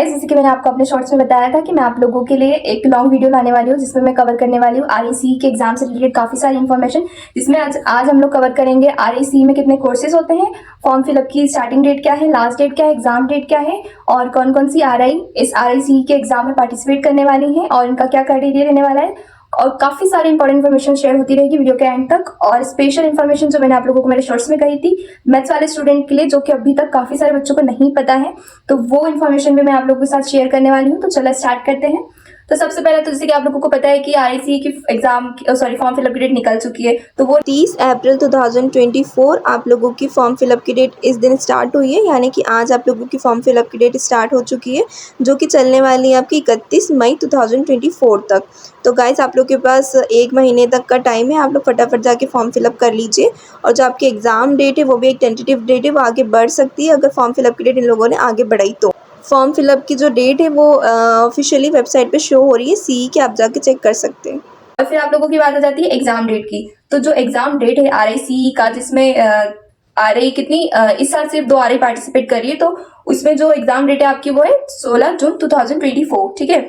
जैसे कि मैंने आपको अपने शॉर्ट्स में बताया था कि मैं आप लोगों के लिए एक लॉन्ग वीडियो लाने वाली हूँ जिसमें मैं कवर करने वाली हूँ आरआईसी के एग्जाम से रिलेटेड काफ़ी सारी इन्फॉर्मेशन, जिसमें आज हम लोग कवर करेंगे आरआईसी में कितने कोर्सेज होते हैं, फॉर्म फिलअप की स्टार्टिंग डेट क्या है, लास्ट डेट क्या है, एग्जाम डेट क्या है और कौन कौन सी आरआई इस आरआईसी के एग्जाम में पार्टिसिपेट करने वाली है और इनका क्या क्राइटेरिया रहने वाला है और काफी सारी इंपॉर्टेंट इन्फॉर्मेशन शेयर होती रहेगी वीडियो के एंड तक। और स्पेशल इन्फॉर्मेशन जो मैंने आप लोगों को मेरे शॉर्ट्स में कही थी मैथ्स वाले स्टूडेंट के लिए, जो कि अभी तक काफी सारे बच्चों को नहीं पता है, तो वो इन्फॉर्मेशन भी मैं आप लोगों के साथ शेयर करने वाली हूँ। तो चलो स्टार्ट करते हैं। तो सबसे पहले तो जैसे कि आप लोगों को पता है कि आरआईसी की एग्जाम फॉर्म फिलअप की डेट निकल चुकी है, तो वो 30 अप्रैल 2024 आप लोगों की फॉर्म फिलअप की डेट इस दिन स्टार्ट हुई है, यानी कि आज आप लोगों की फॉर्म फिलअप की डेट स्टार्ट हो चुकी है, जो कि चलने वाली है आपकी 31 मई 2024 तक। तो गाइस आप लोग के पास 1 महीने तक का टाइम है, आप लोग फटाफट जाके फॉर्म फिलअप कर लीजिए। और जो आपकी एग्ज़ाम डेट है वो भी एक टेंटेटिव डेट है, वो आगे बढ़ सकती है अगर फॉर्म फिलअप की डेट इन लोगों ने आगे बढ़ाई तो। फॉर्म फिलअप की जो डेट है वो ऑफिशियली वेबसाइट पे शो हो रही है, सीई के, आप जाके चेक कर सकते हैं। और फिर आप लोगों की बात आ जाती है एग्जाम डेट की। तो जो एग्जाम डेट है आरआईसी का, जिसमें आरआई कितनी इस साल सिर्फ 2 आरआई पार्टिसिपेट कर रही है, तो उसमें जो एग्जाम डेट है आपकी वो है 16 जून 2024। ठीक है,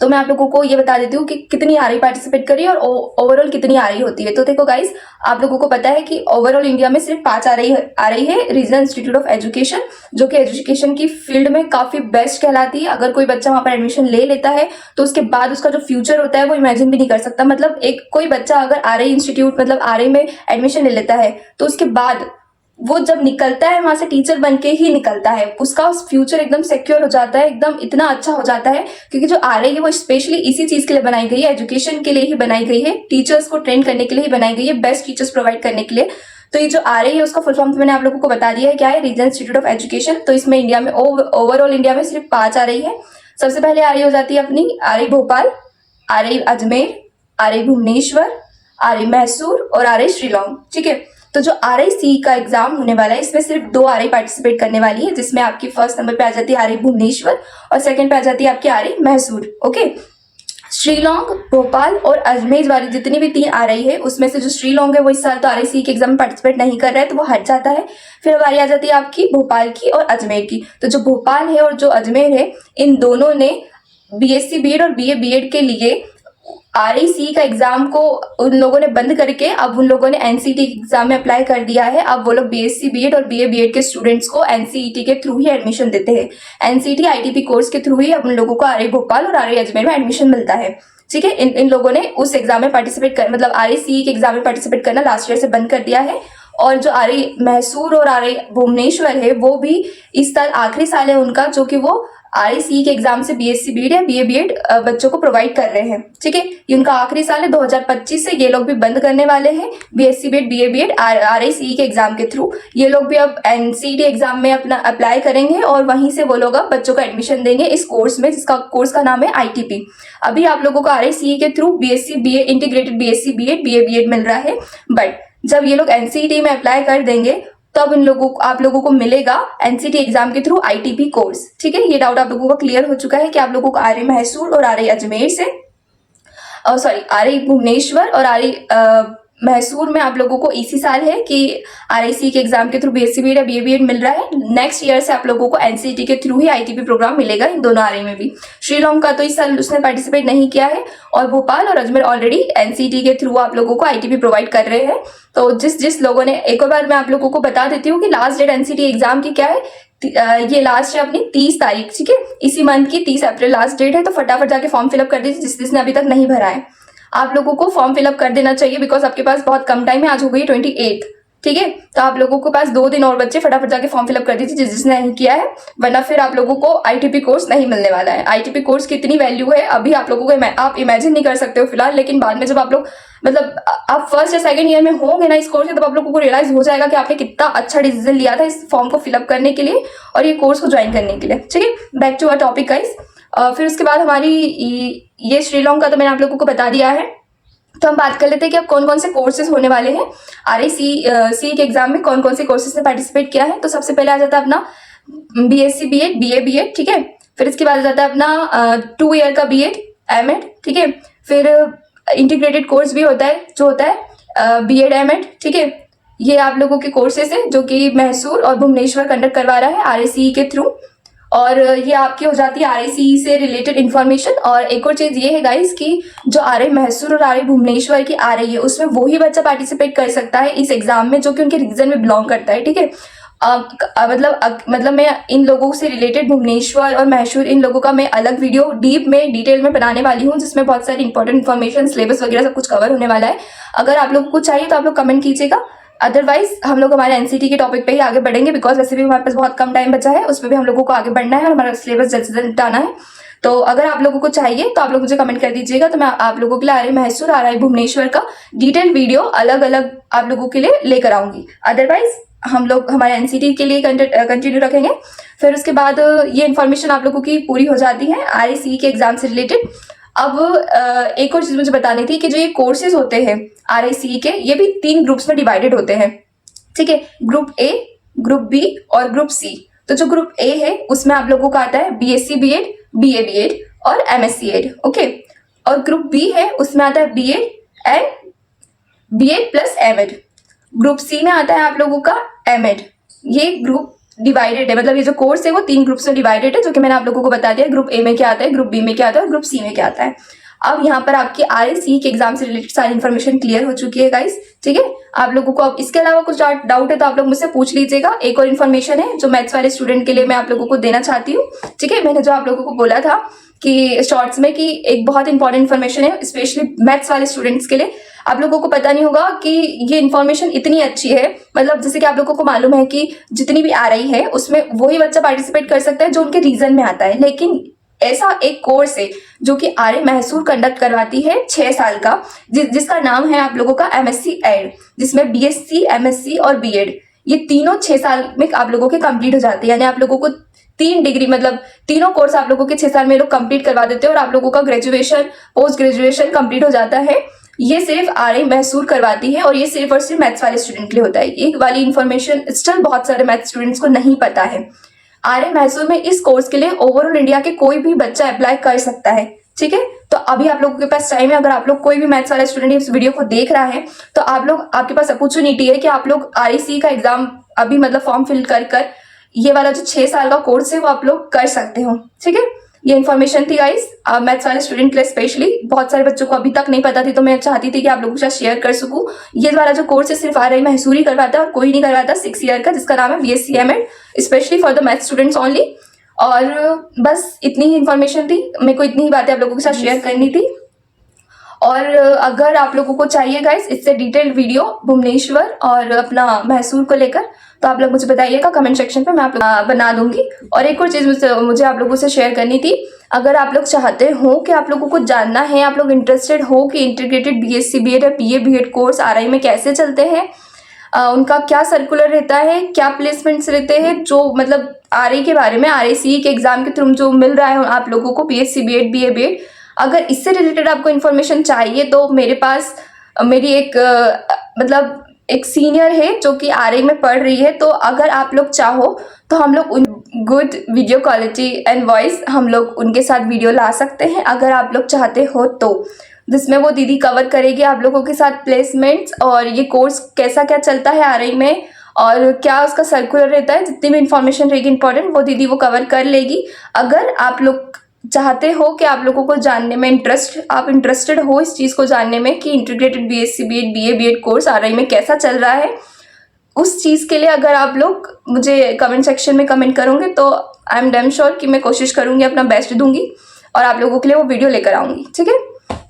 तो मैं आप लोगों को ये बता देती हूँ कि कितनी आरआई पार्टिसिपेट करी और ओवरऑल कितनी आरआई होती है। तो देखो गाइस, आप लोगों को पता है कि ओवरऑल इंडिया में सिर्फ 5 आरआई है रीजनल इंस्टीट्यूट ऑफ एजुकेशन, जो कि एजुकेशन की फील्ड में काफी बेस्ट कहलाती है। अगर कोई बच्चा वहां पर एडमिशन ले लेता है तो उसके बाद उसका जो फ्यूचर होता है वो इमेजिन भी नहीं कर सकता। मतलब एक कोई बच्चा अगर आरआई इंस्टीट्यूट मतलब आरआई में एडमिशन ले लेता है तो उसके बाद वो जब निकलता है वहां से टीचर बन के ही निकलता है, उसका फ्यूचर एकदम सिक्योर हो जाता है, एकदम इतना अच्छा हो जाता है। क्योंकि जो आरआई है वो स्पेशली इसी चीज के लिए बनाई गई है, एजुकेशन के लिए ही बनाई गई है, टीचर्स को ट्रेन करने के लिए ही बनाई गई है, बेस्ट टीचर्स प्रोवाइड करने के लिए। तो ये जो आरआई है उसका फुल फॉर्म तो मैंने आप लोगों को बता दिया है क्या है, रीजनल इंस्टीट्यूट ऑफ एजुकेशन। तो इसमें इंडिया में ओवरऑल इंडिया में सिर्फ 5 आरआई है। सबसे पहले आरआई हो जाती है अपनी RI Bhopal, RI Ajmer, RI Bhubaneswar, RI Mysore और आरआई शिलोंग। ठीक है, तो जो आरआईसी का एग्जाम होने वाला है इसमें सिर्फ 2 आरआई पार्टिसिपेट करने वाली है, जिसमें आपकी फर्स्ट नंबर पे आ जाती है आरआई भुवनेश्वर और सेकंड पे आ जाती है आपकी आरआई मैसूर। ओके, शिलोंग, भोपाल और अजमेर वाली जितनी भी 3 आरआई है उसमें से जो शिलोंग है वो इस साल तो आरआईसी के एग्जाम में पार्टिसिपेट नहीं कर रहा है, तो वो हट जाता है। फिर बारी आ जाती है आपकी भोपाल की और अजमेर की। तो जो भोपाल है और जो अजमेर है, इन दोनों ने बीएससी बीएड और बीए बीएड के लिए आरआईसी का एग्जाम को उन लोगों ने बंद करके अब उन लोगों ने एनसीईटी एग्जाम में अप्लाई कर दिया है। अब वो लोग बीएससी बीएड और बीए बीएड के स्टूडेंट्स को एनसीईटी के थ्रू ही एडमिशन देते हैं। एनसीईटी आईटीपी कोर्स के थ्रू ही अब उन लोगों को आरआई भोपाल और आरआई अजमेर में एडमिशन मिलता है। ठीक है, इन लोगों ने उस एग्जाम में पार्टिसिपेट कर मतलब आरआईसी के एग्जाम में पार्टिसिपेट करना लास्ट ईयर से बंद कर दिया है। और जो आरआई मैसूर और आरआई भुवनेश्वर है वो भी इस साल आखिरी साल है उनका, जो कि वो आरआईसी के एग्जाम से बीएससी बीएड या बीए बीएड बच्चों को प्रोवाइड कर रहे हैं। ठीक है, ये उनका आखिरी साल है, 2025 से ये लोग भी बंद करने वाले हैं BSc BEd BA BEd RIC के एग्जाम के थ्रू। ये लोग भी अब एनसीईटी एग्जाम में अपना अप्लाई करेंगे और वहीं से वो लोग अब बच्चों को एडमिशन देंगे इस कोर्स में, जिसका कोर्स का नाम है आईटीपी। अभी आप लोगों को आरआईसी के through BSc BA integrated BSc BEd BA BEd मिल रहा है, बट जब ये लोग एनसीईटी में अप्लाई कर देंगे तब इन लोगों को आप लोगों को मिलेगा एनसीईटी एग्जाम के थ्रू आईटीपी कोर्स। ठीक है, ये डाउट आप लोगों का क्लियर हो चुका है कि आप लोगों को आरआई मैसूर और आरआई अजमेर से आरआई भुवनेश्वर और आरआई मैसूर में आप लोगों को इसी साल है कि आरआईसी के एग्जाम के थ्रू बीएससी बीएड या बीए बीएड मिल रहा है। नेक्स्ट ईयर से आप लोगों को एनसीईटी के थ्रू ही आईटीपी प्रोग्राम मिलेगा इन दोनों आरआई में भी। शिलोंग का तो इस साल उसने पार्टिसिपेट नहीं किया है और भोपाल और अजमेर ऑलरेडी एनसीईटी के थ्रू आप लोगों को आईटीपी प्रोवाइड कर रहे हैं। तो जिस लोगों ने, एक और बार मैं आप लोगों को बता देती हूँ कि लास्ट डेट एनसीईटी एग्जाम की क्या है। ये लास्ट है अपनी 30 तारीख। ठीक है, इसी मंथ की 30 अप्रैल लास्ट डेट है, तो फटाफट जाके फॉर्म फिलअप कर दीजिए जिसने अभी तक नहीं भरा है। आप लोगों को फॉर्म फिलअप कर देना चाहिए बिकॉज आपके पास बहुत कम टाइम है, आज हो गई 28। ठीक है, तो आप लोगों के पास 2 दिन और बच्चे, फटाफट जाके फॉर्म फिलअप कर दीजिए जिसने नहीं किया है, वरना फिर आप लोगों को आईटीपी कोर्स नहीं मिलने वाला है। आईटीपी कोर्स की इतनी वैल्यू है अभी आप लोगों को आप इमेजिन नहीं कर सकते हो फिलहाल, लेकिन बाद में जब आप लोग मतलब आप फर्स्ट या सेकंड ईयर में होंगे ना इस कोर्स के, तब आप लोगों को रियलाइज हो जाएगा कि आपने कितना अच्छा डिसीजन लिया था इस फॉर्म को फिलअप करने के लिए और ये कोर्स को ज्वाइन करने के लिए। ठीक है, back to our topic guys. फिर उसके बाद हमारी ये शिलोंग का तो मैंने आप लोगों को बता दिया है। तो हम बात कर लेते हैं कि अब कौन कौन से कोर्सेज होने वाले हैं आरआईसी के एग्जाम में, कौन कौन से कोर्सेज ने पार्टिसिपेट किया है। तो सबसे पहले आ जाता है अपना बीएससी बीएड बीए बीएड। ठीक है, फिर इसके बाद आ जाता है अपना 2 ईयर का बीएड एमएड। ठीक है, फिर इंटीग्रेटेड कोर्स भी होता है जो होता है बीएड एमएड। ठीक है, ये आप लोगों के कोर्सेज है जो कि मैसूर और भुवनेश्वर कंडक्ट करवा रहा है आरआईसी के थ्रू। और ये आपकी हो जाती है RICE से रिलेटेड इन्फॉर्मेशन। और एक और चीज़ ये है गाइस कि जो RI मैसूर और RI भुवनेश्वर की आ रही है उसमें वही बच्चा पार्टिसिपेट कर सकता है इस एग्जाम में जो कि उनके रीजन में बिलोंग करता है, ठीक है। मतलब मैं इन लोगों से रिलेटेड भुवनेश्वर और मैसूर इन लोगों का मैं अलग वीडियो डीप में डिटेल में बनाने वाली हूँ जिसमें बहुत सारी इंपॉर्टेंट इन्फॉर्मेशन सिलेबस वगैरह सब कुछ कवर होने वाला है। अगर आप लोगों को चाहिए तो आप लोग कमेंट कीजिएगा, अदरवाइज हम लोग हमारे NCT के टॉपिक पे ही आगे बढ़ेंगे बिकॉज वैसे भी हमारे पास बहुत कम टाइम बचा है, उसमें भी हम लोगों को आगे बढ़ना है और हमारा सिलेबस जल्द से जल्द निपटाना है। तो अगर आप लोगों को चाहिए तो आप लोग मुझे कमेंट कर दीजिएगा, तो मैं आप लोगों के लिए RI मैसूर RI भुवनेश्वर का डिटेल वीडियो अलग अलग आप लोगों के लिए लेकर आऊंगी। अदरवाइज हम लोग हमारे NCT के लिए कंटिन्यू रखेंगे। फिर उसके बाद ये इन्फॉर्मेशन आप लोगों की पूरी हो जाती है RICE के एग्जाम से रिलेटेड। अब एक और चीज मुझे बतानी थी कि जो ये कोर्सेज होते हैं RICE के, ये भी 3 ग्रुप्स में डिवाइडेड होते हैं, ठीक है। ग्रुप A, ग्रुप B और ग्रुप C। तो जो ग्रुप A है उसमें आप लोगों का आता है BSc B.Ed, BA B.Ed और MSc ED, ओके। और ग्रुप B है उसमें आता है B.Ed and B.Ed plus M.Ed। Group C में आता है आप लोगों का M.Ed। ये ग्रुप डिवाइडेड है, मतलब ये जो कोर्स है वो 3 ग्रुप्स में डिवाइडेड है जो कि मैंने आप लोगों को बता दिया। ग्रुप A में क्या आता है, ग्रुप B में क्या आता है और ग्रुप C में क्या आता है। अब यहाँ पर आपकी RICE के एग्जाम से रिलेटेड सारी इन्फॉर्मेशन क्लियर हो चुकी है गाइस, ठीक है। आप लोगों को अब इसके अलावा कुछ डाउट है तो आप लोग मुझसे पूछ लीजिएगा। एक और इन्फॉर्मेशन है जो मैथ्स वाले स्टूडेंट के लिए मैं आप लोगों को देना चाहती हूँ, ठीक है। मैंने जो आप लोगों को बोला था कि शॉर्ट्स में कि एक बहुत इंपॉर्टेंट इन्फॉर्मेशन है स्पेशली मैथ्स वाले स्टूडेंट्स के लिए। आप लोगों को पता नहीं होगा कि ये इन्फॉर्मेशन इतनी अच्छी है, मतलब जैसे कि आप लोगों को मालूम है कि जितनी भी आ रही है उसमें वही बच्चा पार्टिसिपेट कर सकता है जो उनके रीजन में आता है, लेकिन ऐसा एक कोर्स है जो कि RI मैसूर कंडक्ट करवाती है 6 साल का, जिसका नाम है आप लोगों का MSc ED, जिसमें BSc MSc और B.Ed ये तीनों 6 साल में आप लोगों के कंप्लीट हो जाते हैं। यानी आप लोगों को 3 डिग्री मतलब तीनों कोर्स आप लोगों के 6 साल में लोग कंप्लीट करवा देते हैं और आप लोगों का ग्रेजुएशन पोस्ट ग्रेजुएशन कंप्लीट हो जाता है। ये सिर्फ RI मैसूर करवाती है और ये सिर्फ और सिर्फ मैथ्स वाले स्टूडेंट के लिए होता है। ये वाली इन्फॉर्मेशन स्टिल बहुत सारे मैथ्स स्टूडेंट्स को नहीं पता है। RI मैसूर में इस कोर्स के लिए ओवरऑल इंडिया के कोई भी बच्चा अप्लाई कर सकता है, ठीक है। तो अभी आप लोगों के पास टाइम है, अगर आप लोग कोई भी मैथ्स वाला स्टूडेंट इस वीडियो को देख रहा है तो आप लोग आपके पास अपॉर्चुनिटी है कि आप लोग RICE का एग्जाम अभी मतलब फॉर्म फिल कर ये वाला जो 6 साल का कोर्स है वो आप लोग कर सकते हो, ठीक है। ये इन्फॉर्मेशन थी गाइस मैथ्स वाले स्टूडेंट के लिए स्पेशली, बहुत सारे बच्चों को अभी तक नहीं पता थी तो मैं चाहती थी कि आप लोगों के साथ शेयर कर सकूं। ये वाला जो कोर्स है सिर्फ RI मैसूर ही करवाता है और कोई नहीं करवाता 6 ईयर का, जिसका नाम है BSc M.Ed specially for the math students only. और बस इतनी ही इन्फॉर्मेशन थी, मेरे को इतनी ही बातें आप लोगों के साथ शेयर करनी थी। और अगर आप लोगों को चाहिए गाइस इससे डिटेल्ड वीडियो भुवनेश्वर और अपना मैसूर को लेकर तो आप लोग मुझे बताइएगा कमेंट सेक्शन पे, मैं आप लोग बना दूंगी। और एक और चीज मुझे आप लोगों से शेयर करनी थी, अगर आप लोग चाहते हो कि आप लोगों को जानना है, आप लोग इंटरेस्टेड हो कि इंटीग्रेटेड BSc B.Ed और BA B.Ed कोर्स RI में कैसे चलते हैं, उनका क्या सर्कुलर रहता है, क्या प्लेसमेंट्स रहते हैं, जो मतलब RI के बारे में RICE के एग्जाम के थ्रू जो मिल रहा है आप लोगों को BSc B.Ed BA B.Ed, अगर इससे रिलेटेड आपको इन्फॉर्मेशन चाहिए तो मेरे पास मेरी मतलब एक सीनियर है जो कि RI में पढ़ रही है, तो अगर आप लोग चाहो तो हम लोग उन good video quality and voice हम लोग उनके साथ वीडियो ला सकते हैं अगर आप लोग चाहते हो तो, जिसमें वो दीदी कवर करेगी आप लोगों के साथ प्लेसमेंट्स और ये कोर्स कैसा क्या चलता है RI में और क्या उसका सर्कुलर रहता है, जितनी भी इंफॉर्मेशन रहेगी इंपॉर्टेंट वो दीदी वो कवर कर लेगी। अगर आप लोग चाहते हो कि आप लोगों को जानने में आप इंटरेस्टेड हो इस चीज़ को जानने में कि integrated BSc B.Ed BA B.Ed course RI में कैसा चल रहा है, उस चीज़ के लिए अगर आप लोग मुझे कमेंट सेक्शन में कमेंट करोगे तो आई एम डैम श्योर कि मैं कोशिश करूँगी, अपना बेस्ट दूंगी और आप लोगों के लिए वो वीडियो लेकर आऊँगी, ठीक है।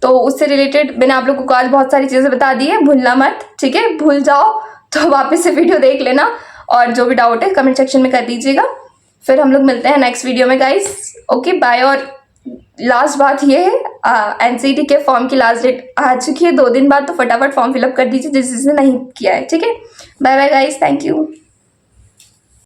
तो उससे रिलेटेड मैंने आप लोगों को आज बहुत सारी चीज़ें बता दी है, भूलना मत, ठीक है। भूल जाओ तो वापस से वीडियो देख लेना और जो भी डाउट है कमेंट सेक्शन में कर दीजिएगा। फिर हम लोग मिलते हैं नेक्स्ट वीडियो में गाइस, ओके बाय। और लास्ट बात ये है NCT के फॉर्म की लास्ट डेट आ चुकी है 2 दिन बाद, तो फटाफट फॉर्म फिलअप कर दीजिए जिसने नहीं किया है, ठीक है। Bye bye guys, thank you.